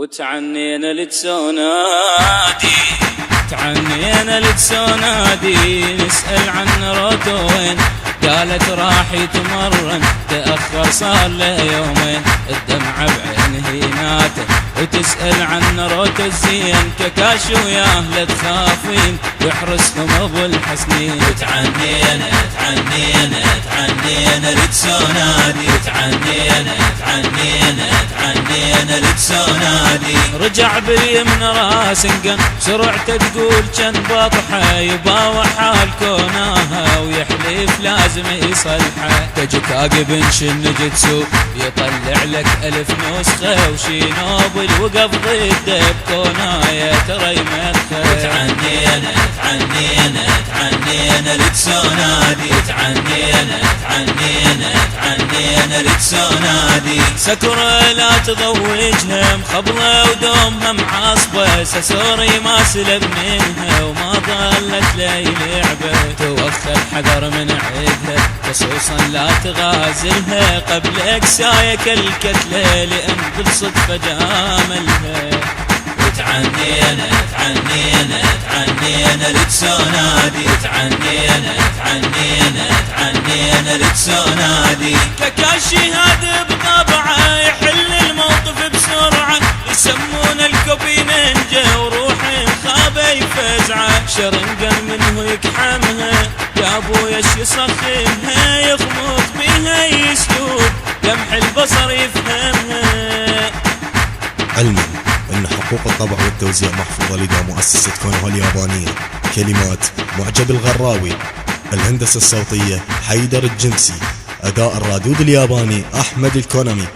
وتعنينا لتسونادي، تعنينا لتسونادي، نسأل عن روتو وين، قالت راح يتمرن، تأخر صار له يومين، الدمعة بعين هيناته، وتسأل عن روتو الزين، ككاش وياه لا تخافين، يحرسهم ابو الحسنين. تعنينا تعنينا تعنينا لتسونادي، تعنينا تعنينا تعنينا لتسونادي. رجع باليمن راس انقن، سرعته تقول كان بطحه، يباوع حال كوناها ويحلف لازم يصلحه، تجكاق بنشن جتسو يطلع لك 1000 نسخه، وشينوبل وقف ضده بكونايا ترى يمخه. تعنينا تعنينا تعنينا لتسونادي، تعنينا تعنينا تعنينا لتسونادي. سكرة لا تضوجها، مخبلة ودومها معاصبة، سسوري ما سلب منها وما ظلت لي لعبة، توخى الحذر من عيدها خصوصا لا تغازلها، قبلك سايك الكتلة لأن بالصدفة جاملها. تعنينا تعنينا تعنينا لتسونادي، تعنينا تعنينا تعنينا لتسونادي. ككاشي هذا بطبعه يحل الموقف بسرعة، يسمونه الكوبي نينجا وروحه خابه يفزعه، شرنقا منه يكحمها يا ابويا ايش يصخمها، يخمط بيها يسلوب لمح البصر يفهمها. علما أن حقوق الطبع والتوزيع محفوظة لدى مؤسسة كونوها اليابانية. كلمات معجب الغراوي، الهندسة الصوتية حيدر الجمسي، أداء الرادود الياباني أحمد الكونامي.